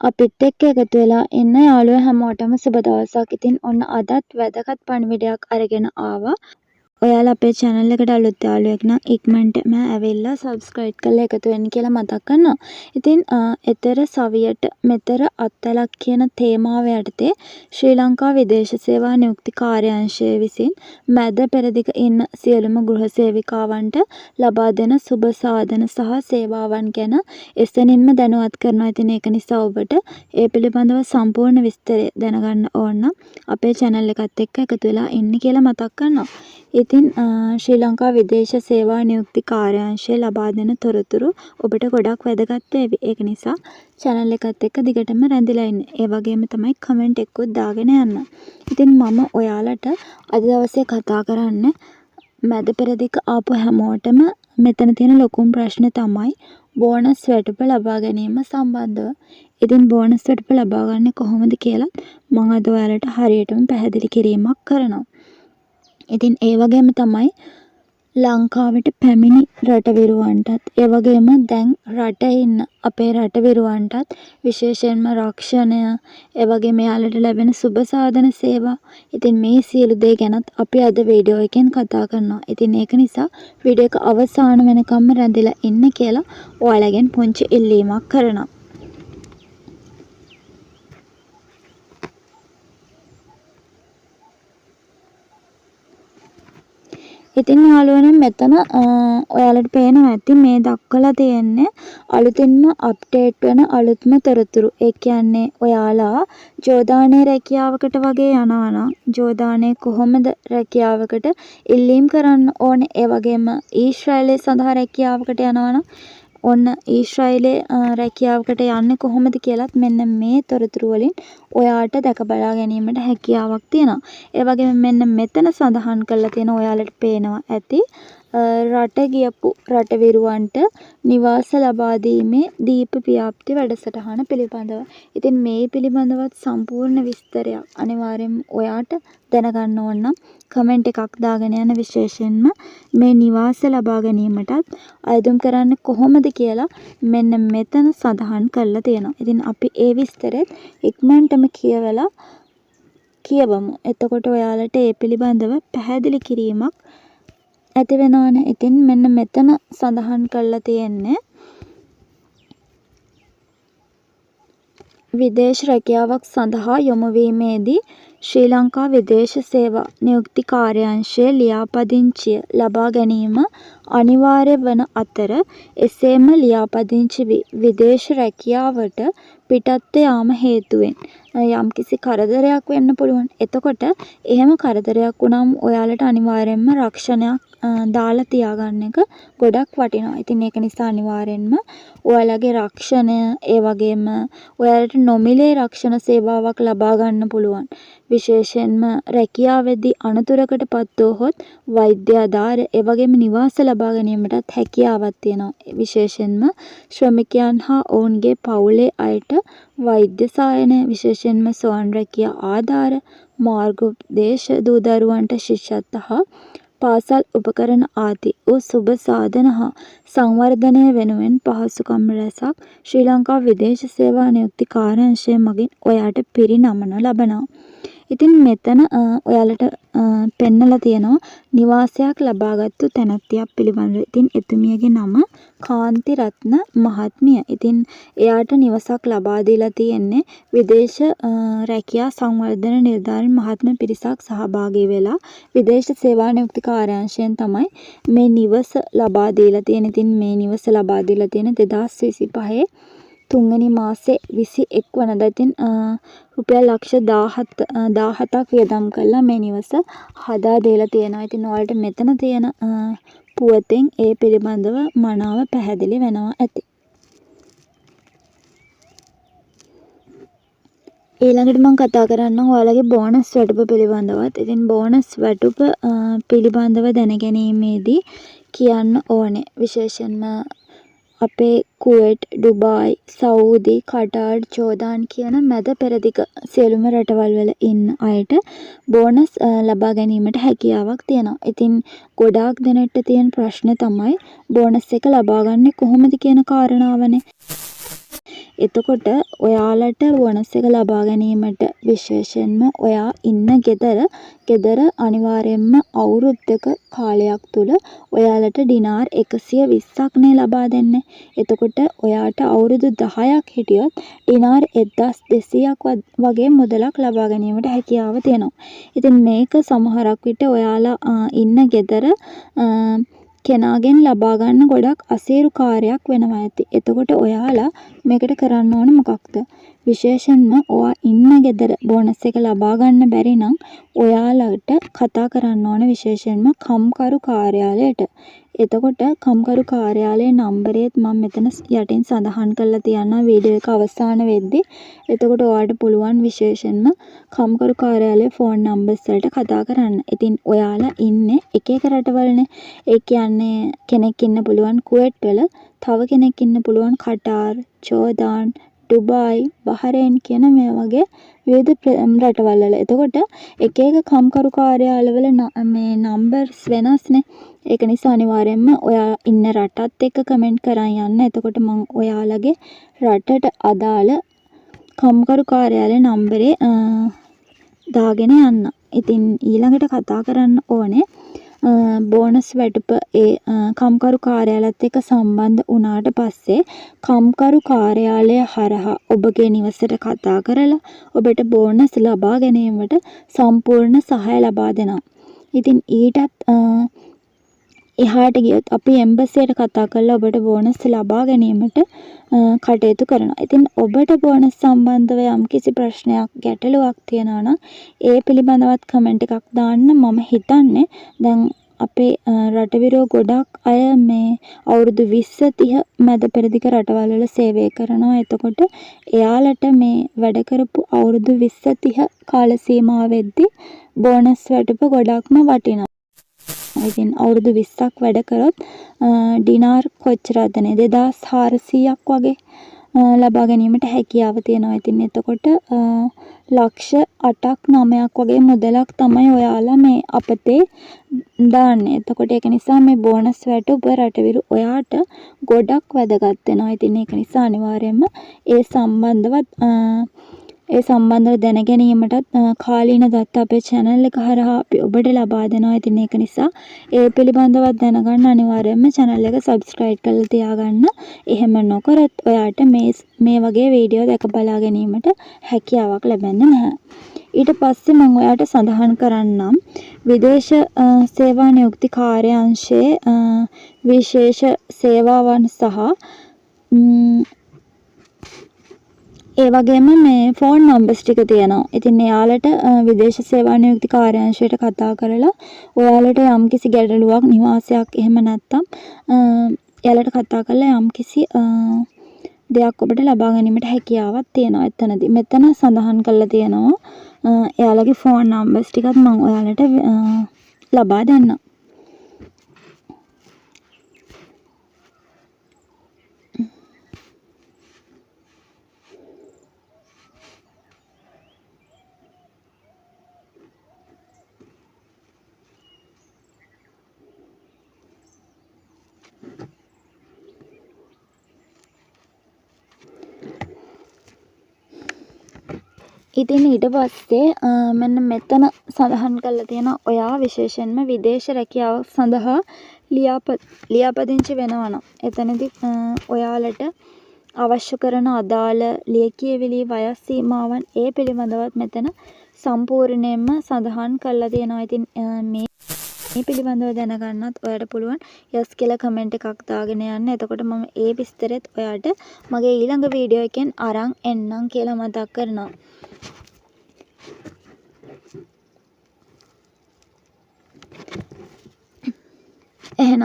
අපිත් එක්ක එකතු වෙලා ඉන්න යාළුවෝ හැමෝටම සුබ දවසක්. ඉතින් ඔන්න අදත් වැදගත් පණිවිඩයක් අරගෙන ආවා. ඔයාලා අපේ channel එකට අලුත් යාළුවෙක් නම් ඉක්මනටම ඇවිල්ලා subscribe කරලා එකතු වෙන්න කියලා මතක් කරනවා. ඉතින් ඊතර සවියට මෙතර අත්වලක් කියන තේමාව යටතේ ශ්‍රී ලංකා විදේශ සේවා නියුක්ති කාර්යාංශය විසින් මැද පෙරදිග ඉන්න සියලුම ගෘහ සේවිකාවන්ට ලබා දෙන සුබ සාධන සහ සේවාවන් ගැන එසැනින්ම දැනුවත් කරනවා. ඉතින් ඒක නිසා ඔබට ඒ පිළිබඳව සම්පූර්ණ විස්තරය දැනගන්න ඕන නම් අපේ channel එකත් එක්ක එකතු වෙලා ඉන්න කියලා මතක් කරනවා. ඉතින් ශ්‍රී ලංකා විදේශ සේවා නියුක්ති කාර්යාංශය ලබා දෙන තොරතුරු ඔබට ගොඩක් වැදගත් වේවි. ඒක නිසා channel එකත් එක්ක දිගටම රැඳිලා ඉන්න. ඒ වගේම තමයි comment එකකුත් දාගෙන යන්න. ඉතින් මම ඔයාලට අද දවසේ කතා කරන්නේ මැද පෙරදිග ආපු හැමෝටම මෙතන තියෙන ලොකුම ප්‍රශ්නේ තමයි බෝනස් වැටුප ලබා ගැනීම සම්බන්ධව. ඉතින් බෝනස් වැටුප ලබා ගන්න කොහොමද කියලා මම අද ඔයාලට හරියටම පැහැදිලි කිරීමක් කරනවා. ඉතින් ඒ වගේම තමයි ලංකාවට පැමිණි රටවිරුවන්ටත් ඒ වගේම දැන් රටේ ඉන්න අපේ රටවිරුවන්ටත් විශේෂයෙන්ම රක්ෂණය ඒ වගේම යාළට ලැබෙන සුබ සාධන සේවා. ඉතින් මේ සියලු දේ ගැනත් අපි අද වීඩියෝ එකෙන් කතා කරනවා. ඉතින් ඒක නිසා වීඩියෝ එක අවසාන වෙනකම්ම රැඳිලා ඉන්න කියලා ඔයාලගෙන් පුංචි ඉල්ලීමක් කරනවා. ඉතින් යාළුවනේ මෙතන ඔයාලට පේනවා ඇති මේ දක්වලා තියෙන්නේ අලුතින්ම අප්ඩේට් වෙන අලුත්ම තොරතුරු. ඒ කියන්නේ ඔයාලා ජෝදානයේ රැකියාවකට වගේ යනවා නම් ජෝදානයේ කොහොමද රැකියාවකට ඉල්ලීම් කරන්න ඕනේ. ඒ වගේම ඊශ්‍රායලයේ සඳහා රැකියාවකට යනවා නම් ඔන්න ඊශ්‍රායලයේ රැකියාවකට යන්නේ කොහොමද කියලත් මෙන්න මේ තොරතුරු වලින් ඔයාට දැක බලා ගැනීමට හැකියාවක් තියෙනවා. ඒ වගේම මෙන්න මෙතන සඳහන් කරලා තියෙන ඔයාලට පේනවා ඇති රට ගියපු රටවිරුවන්ට නිවාස ලබා දීමේ දීප ව්‍යාප්ති වැඩසටහන පිළිබඳව. ඉතින් මේ පිළිබඳවත් සම්පූර්ණ විස්තරයක් අනිවාර්යෙන්ම ඔයාට දැනගන්න ඕන නම් කමෙන්ට් එකක් දාගෙන යන. විශේෂයෙන්ම මේ නිවාස ලබා ගැනීමටත් අයදුම් කරන්න කොහොමද කියලා මෙන්න මෙතන සඳහන් කරලා තියෙනවා. ඉතින් අපි ඒ විස්තරෙත් ඉක්මනටම කියවමු. එතකොට ඔයාලට ඒ පිළිබඳව පැහැදිලි කිරීමක් ඇති වෙනවනේ. ඉතින් මෙන්න මෙතන සඳහන් කරලා තියෙන්නේ විදේශ රැකියාවක් සඳහා යොමු වීමේදී ශ්‍රී ලංකා විදේශ සේවා නියුක්ති කාර්යාංශයේ ලියාපදිංචිය ලබා ගැනීම අනිවාර්ය වන අතර එසේම ලියාපදිංචි වී විදේශ රැකියාවට පිටත්ව යාම හේතුවෙන් යම්කිසි කරදරයක් වෙන්න පුළුවන්. එතකොට එහෙම කරදරයක් වුණාම ඔයාලට අනිවාර්යෙන්ම රක්ෂණයක් දාලා තියාගන්න එක ගොඩක් වටිනවා. ඉතින් ඒක නිසා අනිවාර්යෙන්ම ඔයාලගේ රක්ෂණය ඒ වගේම ඔයාලට නොමිලේ රක්ෂණ සේවාවක් ලබා ගන්න පුළුවන්. විශේෂයෙන්ම රැකියාවේදී අනතුරකට පත් වුවහොත් වෛද්‍ය ආධාර ඒ වගේම නිවාස ලබා ගැනීමටත් හැකියාවක් තියෙනවා. විශේෂයෙන්ම ශ්‍රමිකයන් හා ඔවුන්ගේ පවුලේ අයට වෛද්‍ය සායනය විශේෂයෙන්ම ස්වන් රැකියා ආධාර මාර්ගෝපදේශ දූ දරුවන්ට ශිෂ්‍යත්ව හා පාසල් උපකරණ ආදී වූ සුබ සාධන හා සංවර්ධනය වෙනුවෙන් පහසුකම් රැසක් ශ්‍රී ලංකා විදේශ සේවා නියුක්ති කාර්යාංශය මගින් ඔයාට පිරිනමනු ලබනවා. ඉතින් මෙතන ඔයාලට පෙන්නලා තියෙනවා නිවාසයක් ලබාගත්තු තැනැත්තියක් පිළිබඳව. ඉතින් එතුමියගේ නම කාන්ති රත්න මහත්මිය. ඉතින් එයාට නිවසක් ලබා දීලා තියෙන්නේ විදේශ රැකියා සංවර්ධන නිලධාරීන් මහත්ම පිරිසක් සහභාගී වෙලා විදේශ සේවා නියුක්ති කාර්යාංශයෙන් තමයි මේ නිවස ලබා දීලා තියෙන්නේ. ඉතින් මේ නිවස ලබා දීලා තියෙන 2025 තුන්වෙනි මාසේ 21 වනදා. ඉතින් රුපියල් ලක්ෂ 17ක් වියදම් කළා මේ නිවස හදා දීලා තියෙනවා. ඉතින් ඔයාලට මෙතන තියෙන පුවතෙන් ඒ පිළිබඳව මනාව පැහැදිලි වෙනවා ඇති. ඊළඟට මම කතා කරන්නම් ඔයාලගේ බෝනස් වැටුප පිළිබඳවත්. ඉතින් බෝනස් වැටුප පිළිබඳව දැනගැනීමේදී කියන්න ඕනේ විශේෂයෙන්ම අපේ කුවේට්, ඩුබායි, සවුදි, කටාර්, ජෝර්දාන් කියන මැද පෙරදිග සියලුම රටවල් වල ඉන්න අයට බෝනස් ලබා ගැනීමට හැකියාවක් තියෙනවා. ඉතින් ගොඩාක් දෙනෙක්ට තියෙන ප්‍රශ්නේ තමයි බෝනස් එක ලබා ගන්නේ කොහොමද කියන කාරණාවනේ. එතකොට ඔයාලට බෝනස් එක ලබා ගැනීමට විශේෂයෙන්ම ඔයා ඉන්න ගෙදර අනිවාර්යයෙන්ම අවුරුද්දක කාලයක් තුල ඔයාලට ඩිනාර් 120ක් නේ ලබා දෙන්නේ. එතකොට ඔයාට අවුරුදු 10ක් හිටියොත් ඩිනාර් 1200ක් වගේ මුදලක් ලබා ගැනීමට හැකියාව තියෙනවා. ඉතින් මේක සමහරක් විට ඔයාලා ඉන්න ගෙදර කෙනාගෙන් ලබා ගන්න ගොඩක් අසීරු කාර්යයක් වෙනවා ඇති. එතකොට ඔයාලා මේකට කරන්න ඕන මොකක්ද? විශේෂයෙන්ම ඔයා ඉන්න ගෙදර බෝනස් එක ලබා ගන්න බැරි නම් ඔයාලට කතා කරන්න ඕන විශේෂයෙන්ම කම්කරු කාර්යාලයට. එතකොට කම්කරු කාර්යාලයේ නම්බරේත් මම මෙතන යටින් සඳහන් කරලා තියනවා වීඩියෝ එක අවසාන වෙද්දී. එතකොට ඔයාලට පුළුවන් විශේෂයෙන්ම කම්කරු කාර්යාලයේ ෆෝන් නම්බර්ස් වලට කතා කරන්න. ඉතින් ඔයාලා ඉන්නේ එක එක රටවලනේ. ඒ කියන්නේ කෙනෙක් ඉන්න පුළුවන් කුවේට් වල, තව කෙනෙක් ඉන්න පුළුවන් කටාර්, ජෝර්දාන්, ඩුබායි, බහරේන් කියන මේ වගේ විවිධ රටවල් වල. එතකොට එක එක කම්කරු කාර්යාලවල මේ නම්බර්ස් වෙනස්නේ. ඒක නිසා අනිවාර්යයෙන්ම ඔයා ඉන්න රටත් එක්ක කමෙන්ට් කරන් යන්න. එතකොට මම ඔයාලගේ රටට අදාළ කම්කරු කාර්යාලයේ නම්බරේ දාගෙන යන්න. ඉතින් ඊළඟට කතා කරන්න ඕනේ බෝනස් වැටුප කම්කරු කාර්යාලයත් එක්ක සම්බන්ධ වුණාට පස්සේ කම්කරු කාර්යාලය හරහා ඔබගේ නිවසට කතා කරලා ඔබට බෝනස් ලබා ගැනීමට සම්පූර්ණ සහාය ලබා දෙනවා. ඉතින් ඊටත් එහාට ගියොත් අපි එම්බසියට කතා කරලා ඔබට බෝනස් ලබා ගැනීමට කටයුතු කරනවා. ඉතින් ඔබට බෝනස් සම්බන්ධව යම්කිසි ප්‍රශ්නයක් ගැටලුවක් තියෙනවා නම් ඒ පිළිබඳවත් කමෙන්ට් එකක් දාන්න. මම හිතන්නේ දැන් අපේ රටවිරෝ ගොඩක් අය මේ අවුරුදු 20-30 මැද පෙරදිග රටවල් වල සේවය කරනවා. එතකොට එයාලට මේ වැඩ කරපු අවුරුදු 20-30 කාල සීමාවෙද්දී බෝනස් වැටුප ගොඩක්ම වටිනවා. ඉතින් අවුරුදු 20ක් වැඩ කරොත් ඩිනාර් කොච්චරද නේ 2400ක් වගේ ලබා ගැනීමට හැකියාව තියෙනවා. ඉතින් එතකොට ලක්ෂ 8ක් 9ක් වගේ මුදලක් තමයි ඔයාලා මේ අපතේ දාන්නේ. එතකොට ඒක නිසා මේ බෝනස් වැටුප රටවිරු ඔයාට ගොඩක් වැදගත් වෙනවා. ඉතින් ඒක නිසා අනිවාර්යයෙන්ම ඒ සම්බන්ධව දැන ගැනීමටත් කාලීන දත්ත අපේ channel එක හරහා අපි ඔබට ලබා දෙනවා. ඉතින් ඒක නිසා ඒ පිළිබඳව දැනගන්න අනිවාර්යයෙන්ම channel එක subscribe කරලා තියාගන්න. එහෙම නොකරත් ඔයාට මේ වගේ වීඩියෝ දැක බලා ගැනීමට හැකියාවක් ලැබෙන්නේ නැහැ. ඊට පස්සේ මම ඔයාට සඳහන් කරන්නම් විදේශ සේවා නියුක්ති කාර්යාංශයේ විශේෂ සේවාවන් සහ ඒ වගේම මේ ෆෝන් නම්බර්ස් ටික තියෙනවා. ඉතින් එයාලට විදේශ සේවා නියුක්ති කාර්යාංශයට කතා කරලා ඔයාලට යම්කිසි ගැටලුවක් නිවාසයක් එහෙම නැත්තම් එයාලට කතා කරලා යම්කිසි දෙයක් ඔබට ලබා ගැනීමට හැකියාවක් තියෙනවා. එතනදී මෙතන සඳහන් කරලා තියෙනවා එයාලගේ ෆෝන් නම්බර්ස් ටිකත් මම ඔයාලට ලබා දෙන්නම්. ඉතින් ඊට පස්සේ මෙන්න මෙතන සඳහන් කරලා තියෙන ඔයා විශේෂයෙන්ම විදේශ රැකියාව සඳහා ලියාපදිංචි වෙනවා නම් එතනදී ඔයාලට අවශ්‍ය කරන අදාළ ලියකියවිලි වයස් සීමාවන් ඒ පිළිබඳවත් මෙතන සම්පූර්ණයෙන්ම සඳහන් කරලා තියෙනවා. ඉතින් මේ පිළිබඳව දැනගන්නත් ඔයාලට පුළුවන් යස් කියලා කමෙන්ට් එකක් දාගෙන යන්න. එතකොට මම ඒ විස්තරෙත් ඔයාලට මගේ ඊළඟ වීඩියෝ එකෙන් අරන් එන්නම් කියලා මතක් කරනවා. එහෙනම්